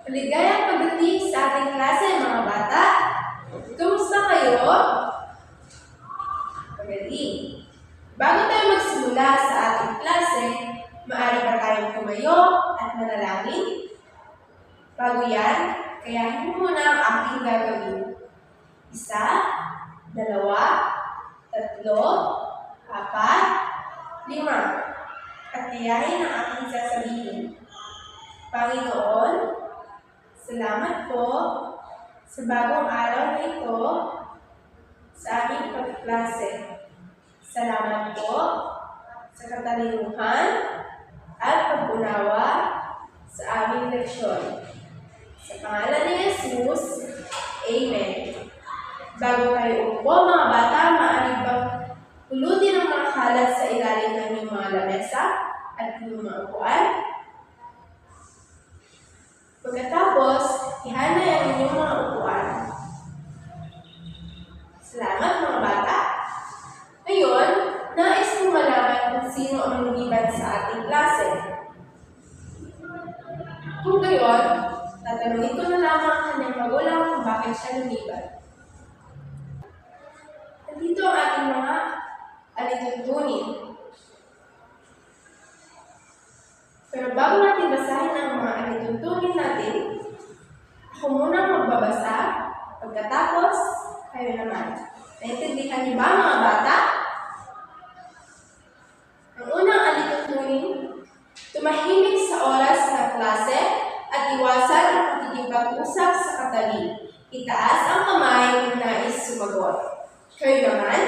Maligayang pagdating sa ating klase, mga bata. Kumusta kayo? Magaling. Bago tayo magsimula sa ating klase, maaari ba tayong tumayo at manalangin? Bago yan, kayahin mo muna ang aking gagawin. 1, 2, 3, 4, 5. At kayahin ang aking sasabihin. Panginoon, salamat po sa bagong araw na ito sa aming pagklase. Salamat po sa katalinuhan at pag-unawa sa aming leksyon. Sa pangalan ni Jesus, Amen. Bago tayo upo, mga bata, maaari bang pulutin ang mga kalat sa ilalim ng inyong mga lamesa at inyong mga upuan? Pagkatapos, ihanay ang inyong mga upuan. Salamat, mga bata. Ngayon, nais kong malaman kung sino ang lumiban sa ating klase. Kung gayon, tatanungin ko na lamang ang kanyang magulang kung bakit siya lumiban. Nandito ang ating mga alituntunin. Pero bago natin basahin ang mga alituntunin natin, ako muna magbabasa, pagkatapos, kayo naman. Naintindihan niyo ba, mga bata? Ang unang alituntunin, tumahimik sa oras ng klase at iwasan ang pakikipag-usap sa katabi. Itaas ang kamay kung nais sumagot. Kayo naman?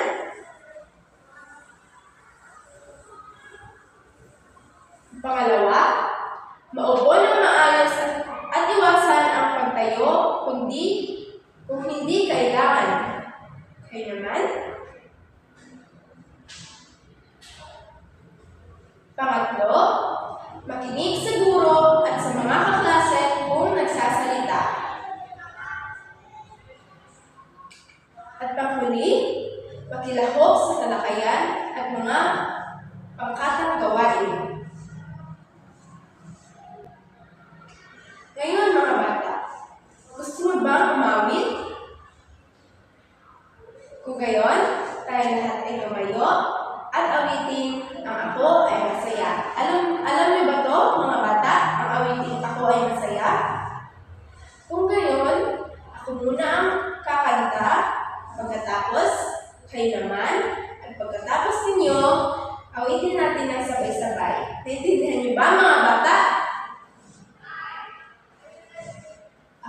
Pangalawa, maupo ng maayos at iwasan ang pagtayo kung hindi kailangan. Kayo naman? Pangatlo, makinig sa guro at sa mga kaklase kung nagsasalita. At panghuli, makilahok sa talakayan at mga pangkatang gawain. Ngayon, mga bata, gusto mo bang umawit? Kung gayon, tayo lahat ay tumayo at awitin ang Ako ay Masaya. Alam niyo ba to, mga bata? Ang awitin Ako ay Masaya? Kung gayon, ako muna ang kakanta, pagkatapos kayo naman, at pagkatapos ninyo, awitin natin ng sabay-sabay. Naintindihan niyo ba, mga bata?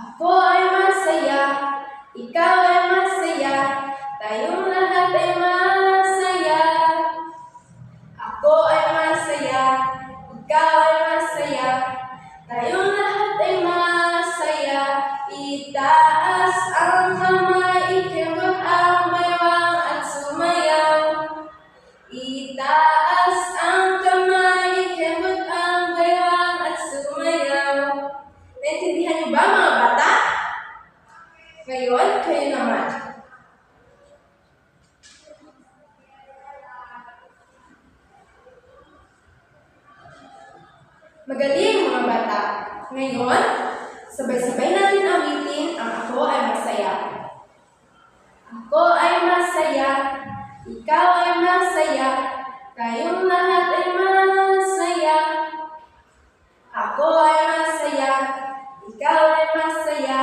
Ako ay masaya, ikaw ay masaya, tayong lahat ay masaya. Ako ay masaya, ikaw ay masaya, tayong lahat ay masaya. Itaas ang kamay, ikembot ang baywang at sumayaw. Itaas ang kamay, ikembot ang baywang at sumayaw. Naintindihan niyo ba, mga bata? Ngayon, kayo naman. Magaling, mga bata. Ngayon, sabay-sabay natin awitin ang Ako ay Masaya. Ako ay masaya, ikaw ay masaya, tayong lahat ay masaya. Ako ay masaya, ikaw ay masaya,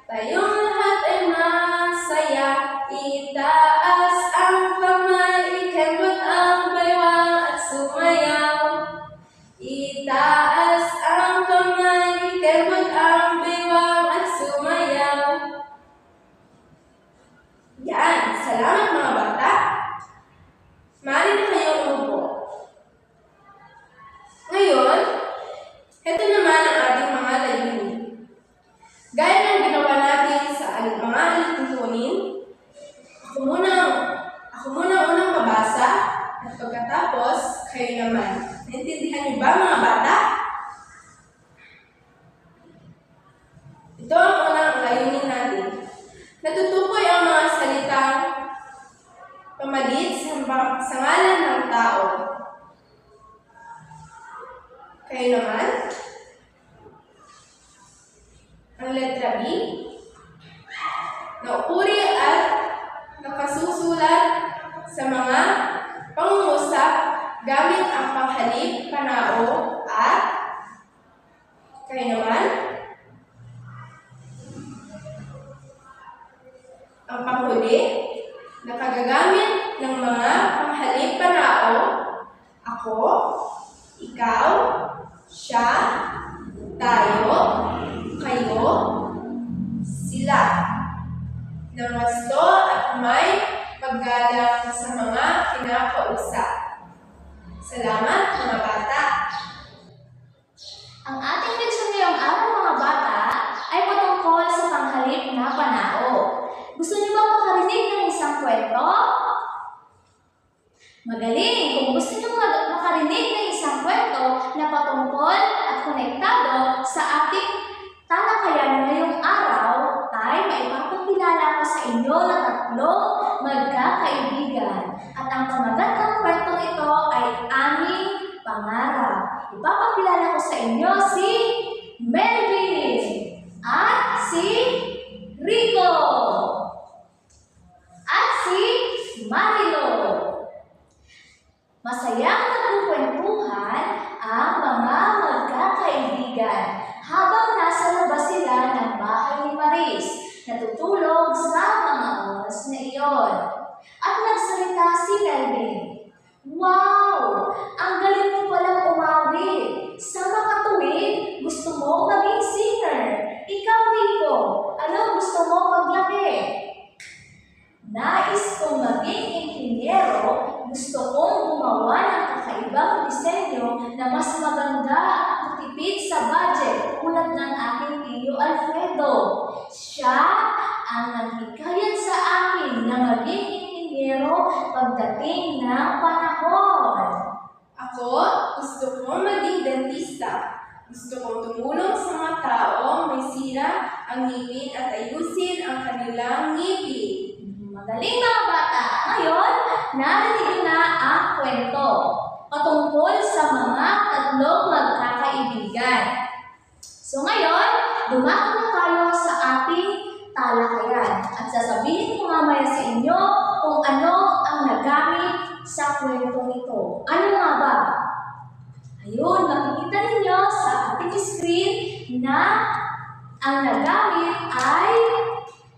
tayong lahat ay masaya. Itaas ang kamay, ikembot ang baywang at sumayaw. Itaas ang kamay, ikembot ang baywang at sumayaw. Yan, salamat, mga bata. Maaari na kayong umupo. Ngayon, ito naman ang ating mga layunin. Gaya ng ginawa natin sa mga alituntunin, ako muna unang mabasa at pagkatapos, kayo naman. Naintindihan niyo ba, mga bata? Ito ang unang layunin natin. Natutukoy ang mga salitang pamalit sa ngalan ng tao. Kayo naman? panghalip, panao, at kayo naman? Ang panghuli, nakagagamit ng mga panghalip, panao, ako, ikaw, siya, tayo, kayo, sila. Nang wasto at may paggalang sa mga kinakausap. Salamat mga bata! Ang ating leksyon ngayong araw mga bata ay patungkol sa panghalip na panao. Gusto niyo ba makarinig ng isang kwento? Magaling! Kung gusto niyo makarinig ng isang kwento na patungkol at konektado sa ating talakayan ngayong araw, ay maipapakilala ko sa inyo na tatlong magkakaibigan. At ang pamagat ng kwentong ito ay aming pangarap. Ipapakilala ko sa inyo si Melvin at si Rico at si Marilo. Masayang nagkukwentuhan ang mga magkakaibigan habang nasa labas sila ng bahay ni Maris, natutulog sa mga oras na iyon. At nagsalita si Melvin. Wow! Ang galing mo palang umawit. Sa makatuwid, gusto mo maging singer. Ikaw, Rico, ano gusto mo paglaki? Nais kong maging inhinyero. Gusto kong gumawa ng kakaibang disenyo na mas maganda at matipid sa budget tulad ng aking tiyo Alfredo. Siya ang naghikayat sa akin na maging inhinyero pagdating ng panahon. Ako, gusto kong maging dentista. Gusto kong tumulong sa mga taong may sira ang ngipin at ayusin ang kanilang ngipin. Magaling mga bata! Ngayon, narinig na ang kwento patungkol sa mga tatlong magkakaibigan. So ngayon, dumako na tayo sa ating talakayan at sasabihin ko mamaya sa inyo kung ano ang nagamit sa kwentong ito. Ano nga ba? Ayun, makikita ninyo sa ating screen na ang nagamit ay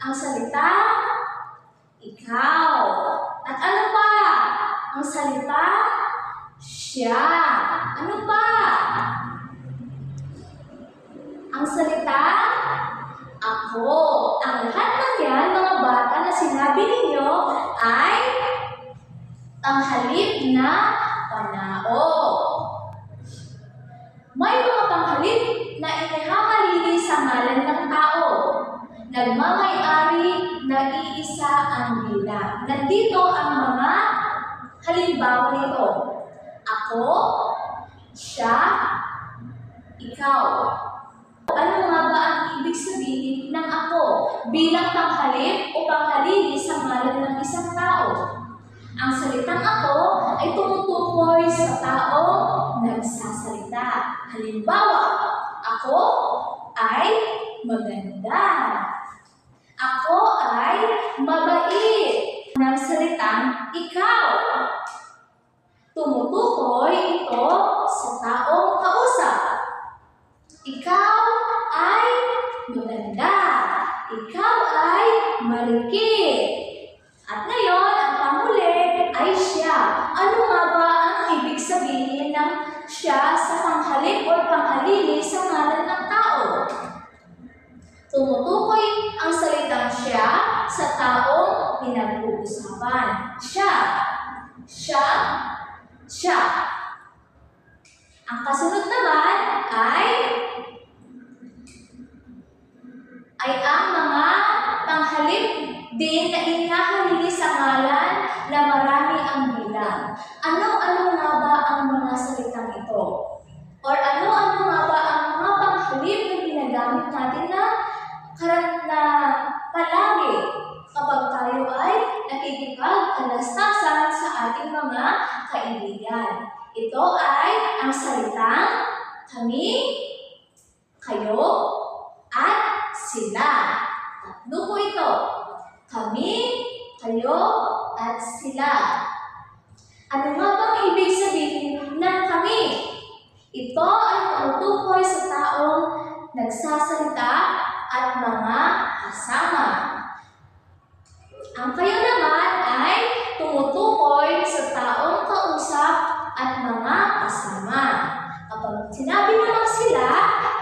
ang salita ikaw. At ano pa? Ang salita siya. Ano pa? Ang salita ako. Ang lahat ng yan, mga bata na sinabi ninyo ay panghalip na panao. May mga panghalip na inihahalili sa ngalan ng tao. Nagmamay-ari na iisa ang bilang. Nandito ang mga halimbawa nito. Ako, siya, ikaw. Ano nga ba ang ibig sabihin ng ako bilang panghalip o panghalili sa ngalan ng isang tao? Ang salitang ako ay tumutukoy sa taong nagsasalita. Halimbawa, ako ay maganda. Ako ay mabait. Ng salitang ikaw. Tumutukoy ito sa taong kausap. Ikaw ay maganda. Ikaw ay marikit. At ngayon, ang panghuli ay siya. Ano nga ba ang ibig sabihin ng siya sa panghalip o panghalili sa ngalan ng tao? Tumutukoy ang salitang siya sa taong pinag-uusapan. Siya. Siya. Siya. Ang kasunod naman ay ang mga panghalip din na inahalili sa ngalan na marami ang bilang. Ano-ano nga ba ang mga salitang ito? Or ano-ano nga ba ang mga panghalip na ginagamit natin na palagi kapag tayo ay nakikipag-alastasan sa ating mga kaibigan? Ito ay ang salitang kami, kayo, at sila. Tatlo po ito. Kami, kayo, at sila. Ano nga bang ibig sabihin ng kami? Ito ay tumutukoy sa taong nagsasalita at mga kasama. Ang kayo naman ay tumutukoy sa taong kausap at mga kasama. Kapag sinabi naman sila,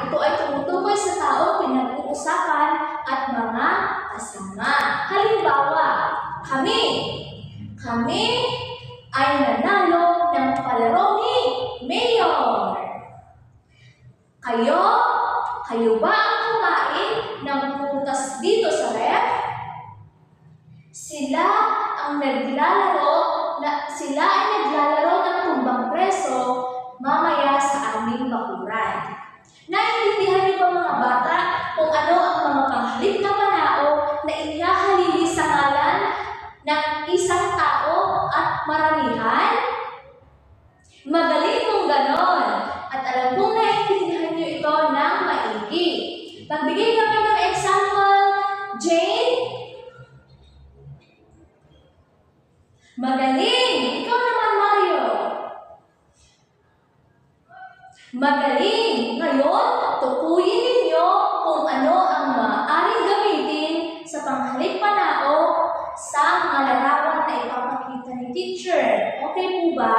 ito ay tumutukoy sa taong pinag-uusapan at mga kasama. Halimbawa, kami ay nanalo ng palaro ni Mayor. Kayo ba ang kumain ng prutas dito sa ref? Sila ay naglalaro ng tumbang preso mamaya sa aming bakuran. Naiintindihan niyo ba mga bata kung ano ang mga panghalip na panao na inihahalili sa ngalan ng isang tao at maramihan? Magaling kung ganon. At alam kong naiintindihan niyo ito ng maigi. Pagbigay kami ng example, Jane. Magaling! Ikaw naman, Mario. Magaling! Ngayon, tukuyin ninyo kung ano ang maaaring gamitin sa panghalip panao sa mga larawan na ipapakita ni teacher. Okay po ba?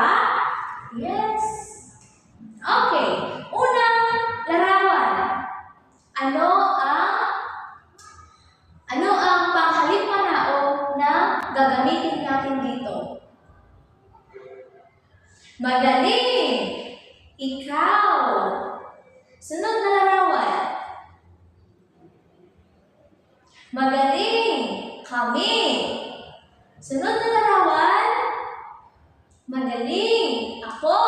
Yes. Okay. Unang larawan. Ano ang panghalip panao na gagamitin natin dito? Magaling! Ikaw. Sunod na larawan. Magaling! Kami. Sunod na larawan. Magaling! Ako.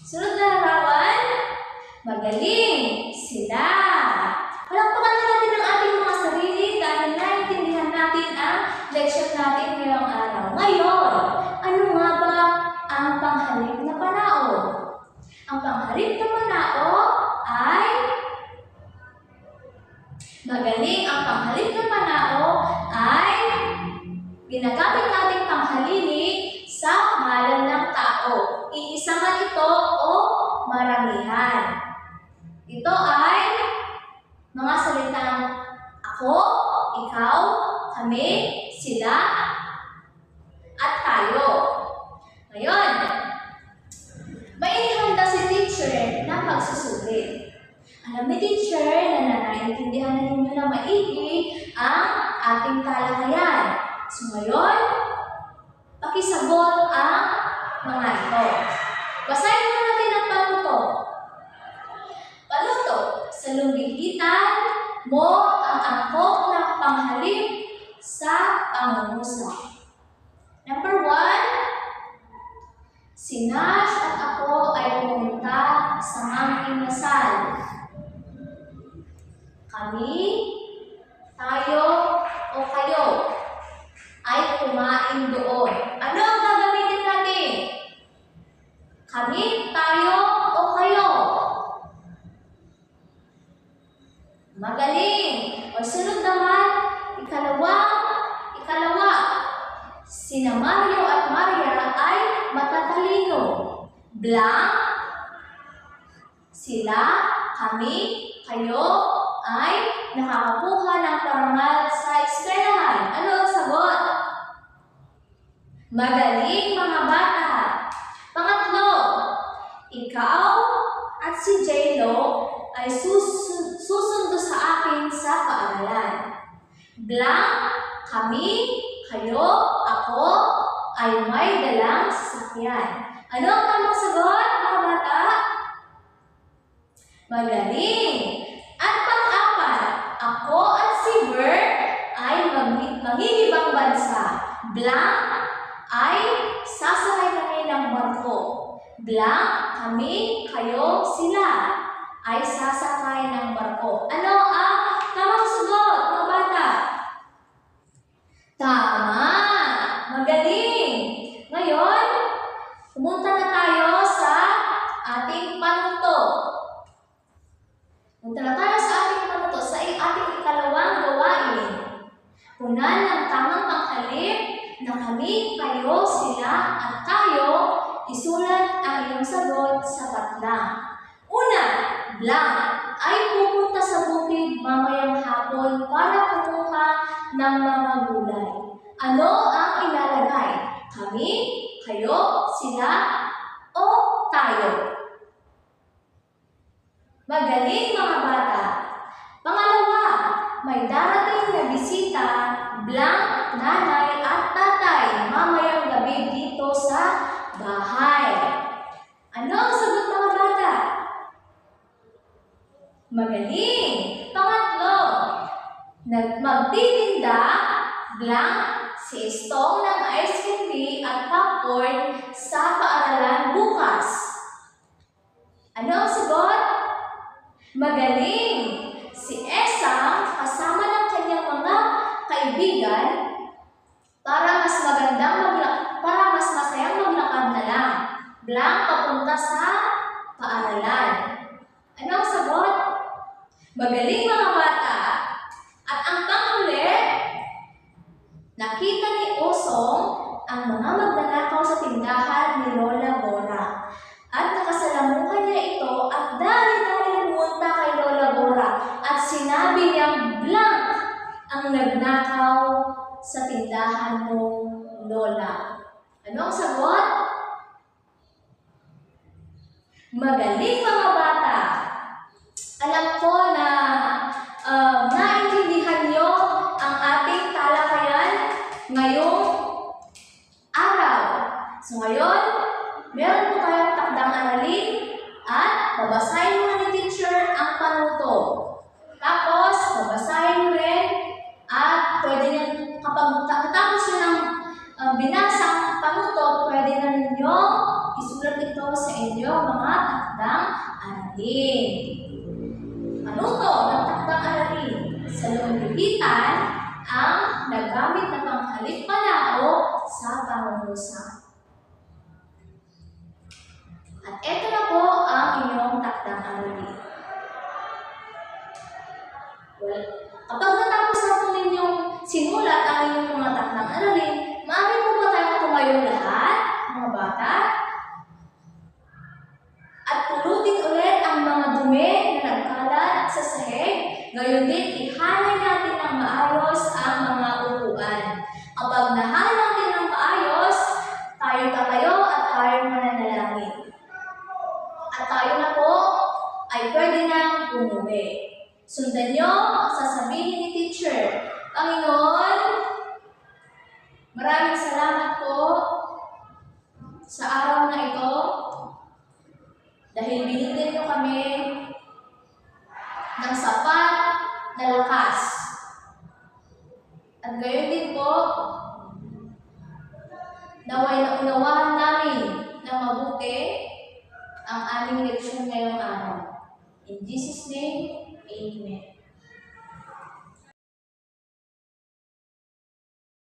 Sunod na larawan. Magaling! Sila. Palakpakan na natin ang ating mga sarili dahil naiintindihan natin ang leksyon natin ngayong araw. Ngayon, ano nga ba ang panghalip na panao? Ang panghalip na panao ay magaling. Ang panghalip na panao ay ginagamit nating panghalili sa ngalan ng tao. Iisa man ito o maramihan. Ito ay mga salitang ako, ikaw, kami, sila, at tayo. Ngayon, may inihanda si teacher na pagsusulit. Alam ni teacher na naiintindihan na ninyo na maigi ang ating talakayan. So ngayon, pakisagot ang mga ito. Basahin mo natin ang panuto. Panuto, sa lumilitan mo ang angkop na panghalip sa pangungusap. Number 1, si Nash at ako ay pumunta sa aming nasal. Kami, tayo, o kayo ay kumain doon. Ano ang gagamitin natin? Kami, tayo, o kayo? Magaling! O sunod naman, ikalawa. Sina Mario at Maria ay matatalino. Blank, sila, kami, kayo ay nakakakuha ng parangal sa eskwelahan. Ano ang sagot? Magaling mga bata. Pangatlo, ikaw at si J-Lo ay susundo sa akin sa paaralan. Blank, kami, kayo, ako, ay may dalang sasakyan. Ano ang tamang sagot, mga bata? Magaling! At pang-apat, ako at si Bert ay mangingibang bansa. Blank, ay sasakay kami ng barko. Blank, kami, kayo, sila ay sasakay ng barko. Ano ang tamang sagot, mga bata? Tama! Magaling! Ngayon, pumunta na tayo sa ating panuto. Sa ating ikalawang gawain. Punan ng tamang panghalip na kami, kayo, sila, at tayo, isulat ang iyong sagot sa blank ay pupunta sa bukid mamayang hapon para kumuha ng mga gulay. Ano ang ilalagay? Kami, kayo, sila, o tayo? Magaling mga bata. Pangalawa, may darating na bisita, blank, nanay at tatay mamayang gabi dito sa bahay. Ano ang sagot mga bata? Magaling! Pangatlo, magtitinda, blank, si Stong ng ice candy at popcorn sa paaralan bukas. Ano ang sagot? Magaling! Si Esang kasama ng kanyang mga kaibigan para mas masayang maglakad na lang. Blank papunta sa paaralan. Ano ang sagot? Magaling mga bata. At ang panghuli, nakita ni Osong ang mga magnanakaw sa tindahan ni Lola Bora. At nakasalamuhan niya ito at dali-dali pumunta kay Lola Bora at sinabi niyang blank ang nagnakaw sa tindahan mo, Lola. Ano ang sagot? Magaling mga bata. Alam ko na naintindihan niyo ang ating talakayan ngayong araw. So ngayon, meron po tayong takdang aralin at babasahin mo ni teacher ang panuto. Tapos, babasahin mo rin at pwede nyo, kapag natapos nyo ng binasa ang panuto, pwede na ninyo isulat ito sa inyong mga takdang aralin. Panuto ng takdang aralin. Sa lumilitan ang nagamit na panghalip panao sa pangungusap. At ito na po ang inyong takdang aralin. Well, kapag natapos na po ninyong sinulat ang inyong mga takdang aralin, maaari po ba tayong tumayo lahat, mga bata? At pulutin ulit ang mga dumi na nagkalat sa sahig. Gayon din, ihalay natin ng maayos ang mga upuan. Kapag nahalay natin ng maayos, tayo tatayo at tayo mananalangin. At tayo na po ay pwede nang umuwi. Sundan nyo ang sasabihin ni teacher. Panginoon, maraming salamat po sa araw na ito dahil binigyan nyo kami ng sapat na lakas. At gayon din po, naway na unawahan namin na mabuti ang aming leksyon ngayong araw. In Jesus' name, Amen.